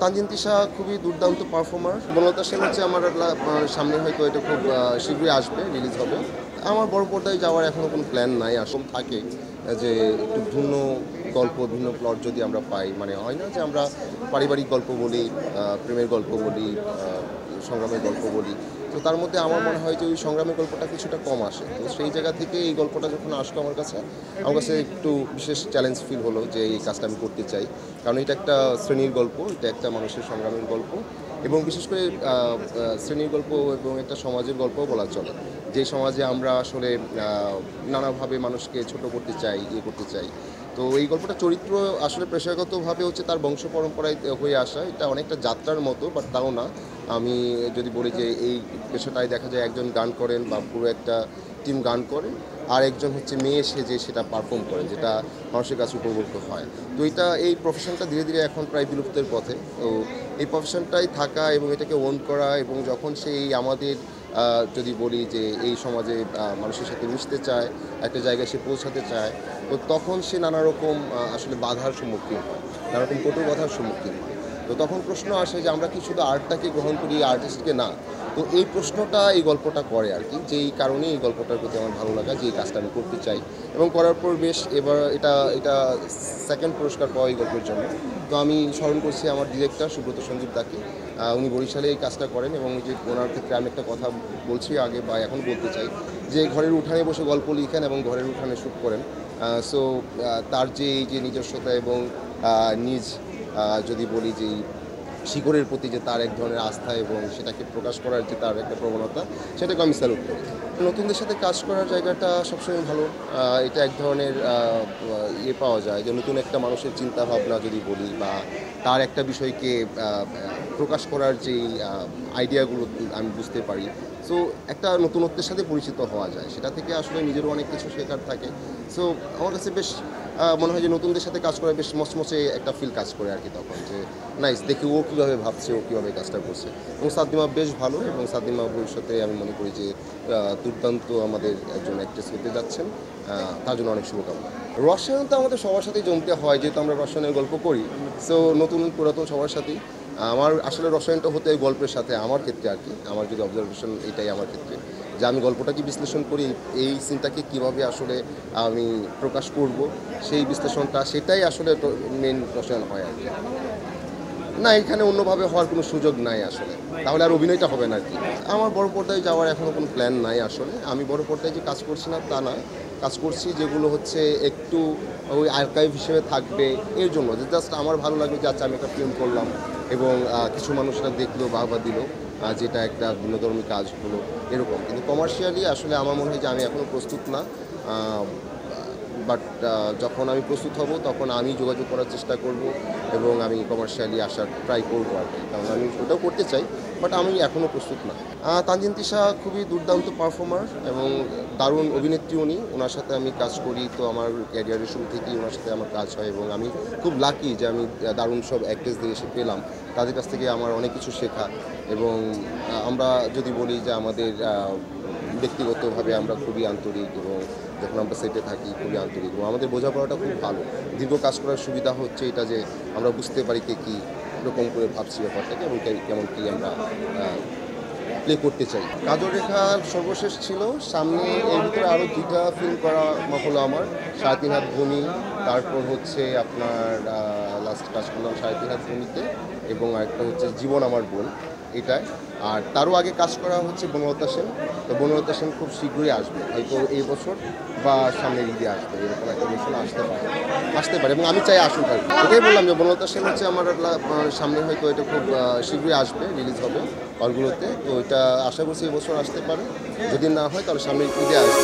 তানজিন তিশা খুবই দুর্দান্ত পারফর্মার। বনলতা সেন হচ্ছে আমার সামনে হয়তো এটা খুব শীঘ্রই আসবে, রিলিজ হবে। আমার বড় পর্দায় যাওয়ার এখনও কোনো প্ল্যান নাই। আসলে থাকে যে একটু ভিন্ন গল্প, ভিন্ন প্লট যদি আমরা পাই, মানে হয় না যে আমরা পারিবারিক গল্প বলি, প্রেমের গল্প বলি, সংগ্রামের গল্প বলি, তো তার মধ্যে আমার মনে হয় যে ওই সংগ্রামের গল্পটা কিছুটা কম আসে। তো সেই জায়গা থেকে এই গল্পটা যখন আসলো আমার কাছে একটু বিশেষ চ্যালেঞ্জ ফিল হলো যে এই কাজটা আমি করতে চাই। কারণ এটা একটা শ্রেণীর গল্প, এটা একটা মানুষের সংগ্রামের গল্প, এবং বিশেষ করে শ্রেণীর গল্প এবং একটা সমাজের গল্পও বলা চলে। যে সমাজে আমরা আসলে নানাভাবে মানুষকে ছোট করতে চাই, করতে চাই। তো এই গল্পটা চরিত্র আসলে পেশাগতভাবে হচ্ছে তার বংশ পরম্পরায় হয়ে আসা, এটা অনেকটা যাত্রার মতো, বাট তাও না। আমি যদি বলি যে এই পেশাটায় দেখা যায় একজন গান করেন বা পুরো একটা টিম গান করে, আর একজন হচ্ছে মেয়ে সেজে সেটা পারফর্ম করেন, যেটা মানুষের কাছে উপভোগ্য হয়। তো এই প্রফেশনটা ধীরে ধীরে এখন প্রায় বিলুপ্তের পথে। তো এই প্রফেশনটাই থাকা এবং এটাকে ওন করা, এবং যখন সেই আমাদের যদি বলি যে এই সমাজে মানুষের সাথে মিশতে চায়, একটা জায়গায় সে পৌঁছাতে চায়, তো তখন সে নানা রকম আসলে বাধার সম্মুখীন হয়, নানা রকম কটু বাধার সম্মুখীন হয়। তো তখন প্রশ্ন আসে যে আমরা কি শুধু আর্টটাকে গ্রহণ করি, আর্টিস্টকে না? তো এই প্রশ্নটা এই গল্পটা করে আর কি, যে এই কারণেই এই গল্পটার প্রতি আমার ভালো লাগা, যে এই কাজটা আমি করতে চাই। এবং করার পর বেশ এবার এটা সেকেন্ড পুরস্কার পাওয়া এই গল্পের জন্য। তো আমি স্মরণ করছি আমার ডিরেক্টর সুব্রত সঞ্জীব দাকে। উনি বরিশালে এই কাজটা করেন, এবং যে ওনার ক্ষেত্রে আমি একটা কথা বলছি আগে বা এখন বলতে চাই, যে ঘরের উঠানে বসে গল্প লিখেন এবং ঘরের উঠানে শ্যুট করেন। সো তার যে এই যে নিজস্বতা এবং নিজ যদি বলি যে শিকড়ের প্রতি যে তার এক ধরনের আস্থা এবং সেটাকে প্রকাশ করার যে তার একটা প্রবণতা, সেটাকে আমি স্যালুট করি। নতুনদের সাথে কাজ করার জায়গাটা সবসময় ভালো। এটা এক ধরনের পাওয়া যায় যে নতুন একটা মানুষের চিন্তা ভাবনা যদি বলি, বা তার একটা বিষয়কে প্রকাশ করার যেই আইডিয়াগুলো আমি বুঝতে পারি। সো একটা নতুনত্বের সাথে পরিচিত হওয়া যায়, সেটা থেকে আসলে নিজেরও অনেক কিছু শেখার থাকে। সো আমার কাছে বেশ মনে হয় যে নতুনদের সাথে কাজ করা বেশ মচমচে একটা ফিল কাজ করে আর কি, তখন যে নাইস দেখি ও কীভাবে ভাবছে, ও কীভাবে কাজটা করছে। এবং সাদিমা বেশ ভালো, এবং সাদিমা ভবিষ্যতে আমি মনে করি যে দুর্দান্ত আমাদের একজন অ্যাক্ট্রেস হতে যাচ্ছেন। তার জন্য অনেক শুভকামনা। রসায়ন তো আমাদের সবার সাথেই জমতে হয়, যেহেতু আমরা রসায়নের গল্প করি। সো নতুন পুরাতন সবার সাথেই আমার আসলে রসায়নটা হতে হয় গল্পের সাথে, আমার ক্ষেত্রে আর কি, আমার যদি অবজারভেশন এটাই আমার ক্ষেত্রে, যে আমি গল্পটাকে বিশ্লেষণ করি, এই সিনটাকে কীভাবে আসলে আমি প্রকাশ করব, সেই বিশ্লেষণটা, সেটাই আসলে মেন রসায়ন হয় আর কি। না, এখানে অন্যভাবে হওয়ার কোনো সুযোগ নাই আসলে, তাহলে আর অভিনয়টা হবে না আর কি। আমার বড় পর্দায় যাওয়ার এখনও কোনো প্ল্যান নাই আসলে। আমি বড় পর্দায় যে কাজ করছি না তা না, কাজ করছি যেগুলো হচ্ছে একটু ওই আর্কাইভ হিসেবে থাকবে, এর জন্য যে জাস্ট আমার ভালো লাগবে যে আচ্ছা আমি একটা ফিল্ম করলাম এবং কিছু মানুষরা দেখলো, বাহবা দিল, যেটা একটা ভিন্নধর্মী কাজ হলো, এরকম। কিন্তু কমার্শিয়ালি আসলে আমার মনে হয় যে আমি এখনও প্রস্তুত না। বাট যখন আমি প্রস্তুত হব তখন আমি যোগাযোগ করার চেষ্টা করব, এবং আমি কমার্শিয়ালি আসার ট্রাই করবো আর কি, কারণ আমি ওটাও করতে চাই, বাট আমি এখনও প্রস্তুত না। তানজিন তিশা খুবই দুর্দান্ত পারফর্মার এবং দারুণ অভিনেত্রী উনি। ওনার সাথে আমি কাজ করি, তো আমার ক্যারিয়ারের শুরু থেকেই ওনার সাথে আমার কাজ হয়, এবং আমি খুব লাকি যে আমি দারুণ সব অ্যাক্ট্রেসদের এসে পেলাম, তাদের কাছ থেকে আমার অনেক কিছু শেখা। এবং আমরা যদি বলি যে আমাদের ব্যক্তিগতভাবে আমরা খুবই আন্তরিক, এবং যখন আমরা সেটে থাকি খুবই আন্তরিক, এবং আমাদের বোঝাপড়াটা খুব ভালো। দীর্ঘ কাজ করার সুবিধা হচ্ছে এটা যে আমরা বুঝতে পারি কে কী রকম করে ভাবছি ব্যাপারটাকে, এবং কেমন কী আমরা প্লে করতে চাই। কাজল রেখা সর্বশেষ ছিল, সামনে এর ভিতরে আরও 2টা ফিল্ম করা হলো আমার। 3.5 হাত ভূমি, তারপর হচ্ছে আপনার লাস্ট কাজ করলাম 3.5 হাত ভূমিতে, এবং আরেকটা হচ্ছে জীবন আমার বোন, এটাই। আর তারও আগে কাজ করা হচ্ছে বনলতা সেন। তো বনলতা সেন খুব শীঘ্রই আসবে, হয়তো এই বছর বা সামনের ঈদে আসবে, এরকম একটা বছর আসতে পারে, এবং আমি চাই আসুক আর কি। এটাই বললাম যে বনলতা সেন হচ্ছে আমার সামনে হয়তো এটা খুব শীঘ্রই আসবে, রিলিজ হবে হলগুলোতে। তো এটা আশা করছি এই বছর আসতে পারে, যদি না হয় তাহলে সামনের ঈদে আসবে।